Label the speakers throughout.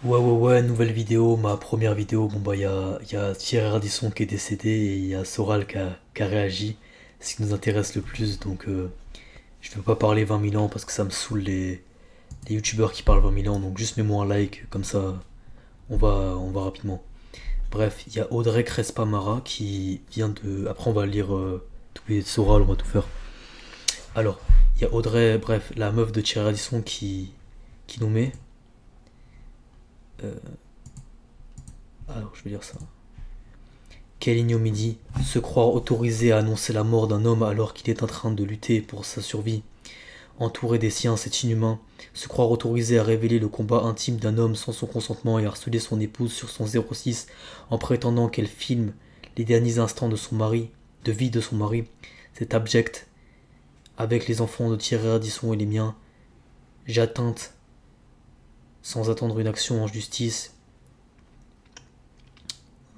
Speaker 1: Ouais, nouvelle vidéo, ma première vidéo. Bon, bah, y a Thierry Ardisson qui est décédé et il y a Soral qui a réagi. Ce qui nous intéresse le plus, donc je veux pas parler 20 000 ans parce que ça me saoule les youtubeurs qui parlent 20 000 ans, donc juste mets-moi un like, comme ça on va rapidement. Bref, il y a Audrey Crespa-Mara qui vient de. Après, on va lire tous les Soral, on va tout faire. Alors, il y a Audrey, bref, la meuf de Thierry Ardisson qui nous met. euh, alors, je vais lire ça. Quelle ignominie, se croire autorisé à annoncer la mort d'un homme alors qu'il est en train de lutter pour sa survie. Entouré des siens, c'est inhumain. Se croire autorisé à révéler le combat intime d'un homme sans son consentement et harceler son épouse sur son 06 en prétendant qu'elle filme les derniers instants de son mari, de vie de son mari. C'est abject. Avec les enfants de Thierry Ardisson et les miens, j'atteinte sans attendre une action en justice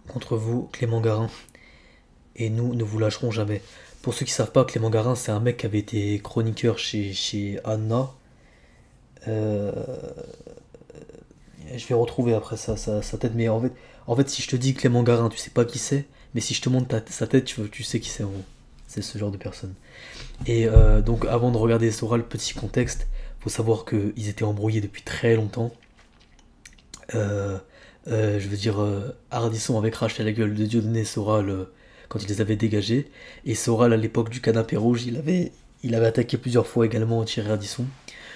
Speaker 1: contre vous, Clément Garin. Et nous ne vous lâcherons jamais. Pour ceux qui savent pas, Clément Garin, c'est un mec qui avait été chroniqueur chez Anna. Euh, je vais retrouver après sa tête, mais en fait, si je te dis Clément Garin, tu sais pas qui c'est, mais si je te montre sa tête, tu sais qui c'est en gros. C'est ce genre de personne. Et donc, avant de regarder Sora, le petit contexte, faut savoir qu'ils étaient embrouillés depuis très longtemps. Euh, je veux dire, Ardisson avait craché la gueule de Dieudonné Soral quand il les avait dégagés. Et Soral, à l'époque du canapé rouge, il avait attaqué plusieurs fois également Thierry Ardisson.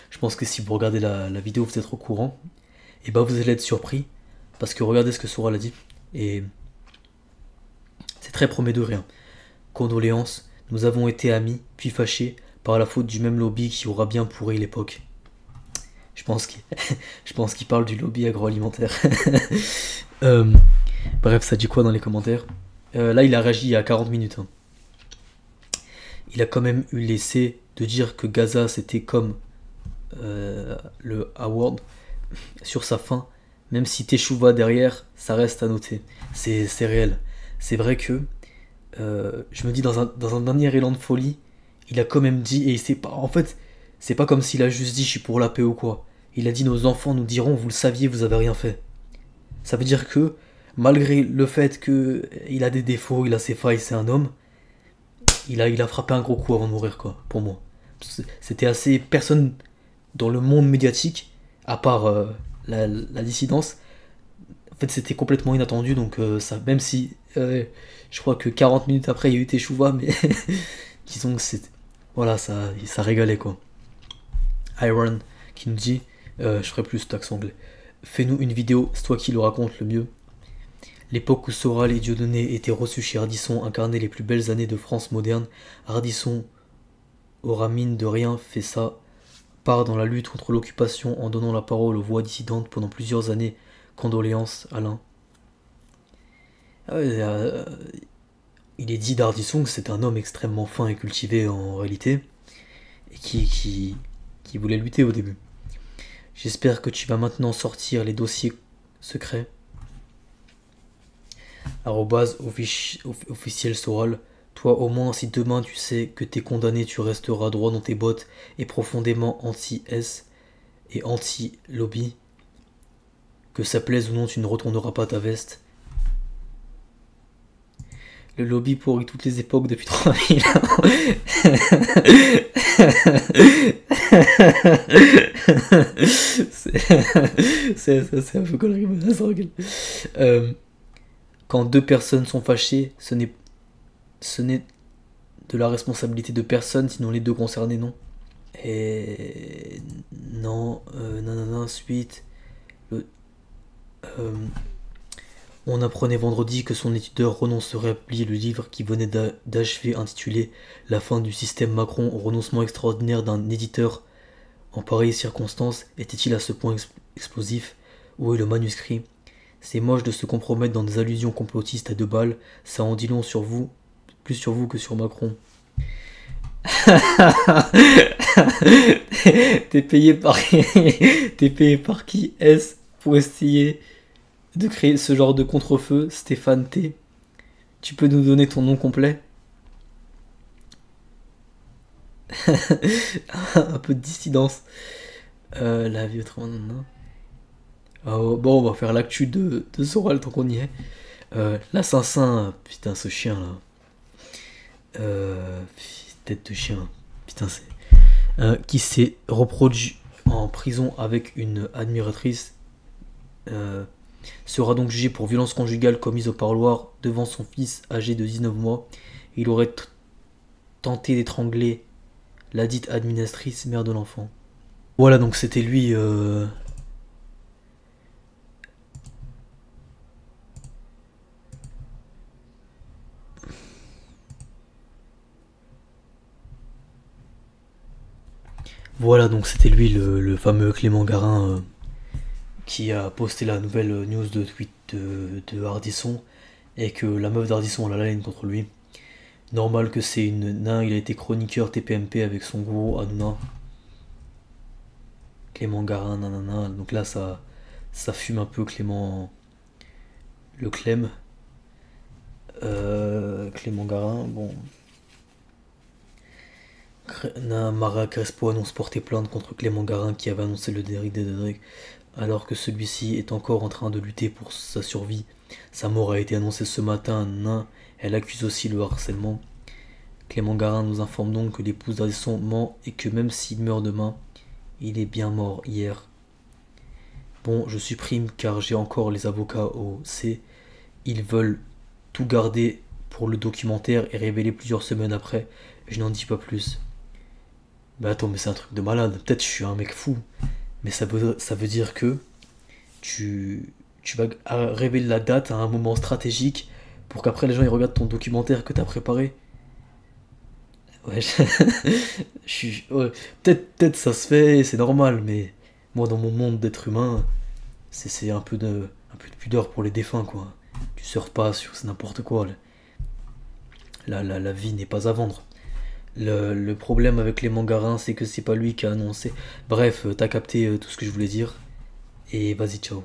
Speaker 1: Je pense que si vous regardez la vidéo, vous êtes au courant. Et bah vous allez être surpris. Parce que regardez ce que Soral a dit. Et c'est très premier degré, hein. Condoléances, nous avons été amis, puis fâchés, par la faute du même lobby qui aura bien pourri l'époque. Je pense qu'il je pense qu'il parle du lobby agroalimentaire. Euh, Bref, ça dit quoi dans les commentaires? Là, il a réagi il y a 40 minutes, hein. Il a quand même eu l'essai de dire que Gaza, c'était comme le Award sur sa fin. Même si Teshuva derrière, ça reste à noter. C'est réel. C'est vrai que je me dis, dans un dernier élan de folie, il a quand même dit, et c'est pas. En fait, c'est pas comme s'il a juste dit je suis pour la paix ou quoi. Il a dit nos enfants nous diront, vous le saviez, vous avez rien fait. Ça veut dire que, malgré le fait qu'il a des défauts, il a ses failles, c'est un homme, il a frappé un gros coup avant de mourir, quoi, pour moi. C'était assez. Personne dans le monde médiatique, à part la dissidence, en fait, c'était complètement inattendu, donc ça, même si je crois que 40 minutes après, il y a eu Teshuva, mais disons que c'est. Voilà, ça régalait, quoi. Iron qui nous dit je ferai plus cet accent anglais. Fais-nous une vidéo, c'est toi qui le raconte le mieux. L'époque où Soral et Dieudonné étaient reçus chez Ardisson incarnaient les plus belles années de France moderne. Ardisson aura mine de rien fait ça, part dans la lutte contre l'occupation en donnant la parole aux voix dissidentes pendant plusieurs années. Condoléances, Alain. Ah ouais, il est dit d'Ardisson que c'est un homme extrêmement fin et cultivé en réalité, et qui voulait lutter au début. J'espère que tu vas maintenant sortir les dossiers secrets. Arrobase officiel Soral. Toi au moins si demain tu sais que t'es condamné tu resteras droit dans tes bottes et profondément anti-S et anti-lobby. Que ça plaise ou non tu ne retourneras pas ta veste. Le lobby pourrit toutes les époques depuis 3000 ans. C'est un peu connerie, mais ça rigole. Euh, Quand deux personnes sont fâchées, ce n'est de la responsabilité de personne, sinon les deux concernés, non. Et non, nanana, suite. Le- euh, on apprenait vendredi que son éditeur renoncerait à publier le livre qui venait d'achever intitulé La fin du système Macron au renoncement extraordinaire d'un éditeur. En pareille circonstance, était-il à ce point explosif? Où est le manuscrit? C'est moche de se compromettre dans des allusions complotistes à deux balles, ça en dit long sur vous, plus sur vous que sur Macron. T'es payé par T'es payé par qui est-ce pour essayer de créer ce genre de contre-feu, Stéphane T? Tu peux nous donner ton nom complet? Un peu de dissidence. La vie autrement, non, non. Bon, on va faire l'actu de Soral tant qu'on y est. L'assassin, putain, ce chien là. Tête de chien, putain, c'est. Qui s'est reproduit en prison avec une admiratrice, sera donc jugé pour violence conjugale commise au parloir devant son fils âgé de 19 mois. Il aurait tenté d'étrangler la dite administratrice, mère de l'enfant. Voilà, donc c'était lui. Voilà, donc c'était lui le fameux Clément Garin qui a posté la nouvelle news de tweet de Hardisson et que la meuf d'Hardisson a la laine contre lui. Normal que c'est une nain, il a été chroniqueur TPMP avec son gros Hanouna. Clément Garin, nanana. Donc là, ça fume un peu Clément. Le Clem. Clément Garin, bon. Mara Crespo annonce porter plainte contre Clément Garin qui avait annoncé le Derrick des Drake alors que celui-ci est encore en train de lutter pour sa survie. Sa mort a été annoncée ce matin. Elle accuse aussi le harcèlement. Clément Garin nous informe donc que l'épouse d'Ardisson ment et que même s'il meurt demain, il est bien mort hier. Bon, je supprime car j'ai encore les avocats au C. Ils veulent tout garder pour le documentaire et révéler plusieurs semaines après. Je n'en dis pas plus. Bah attends, mais c'est un truc de malade. Peut-être je suis un mec fou. Mais ça veut dire que tu vas révéler la date à un moment stratégique pour qu'après les gens ils regardent ton documentaire que t'as préparé. Ouais, ouais, peut-être ça se fait, c'est normal, mais moi dans mon monde d'être humain, c'est un peu de pudeur pour les défunts quoi. Tu surfes pas sur c'est n'importe quoi. La vie n'est pas à vendre. Le problème avec les mangarins, c'est que c'est pas lui qui a annoncé. Bref, t'as capté tout ce que je voulais dire. Et vas-y, ciao.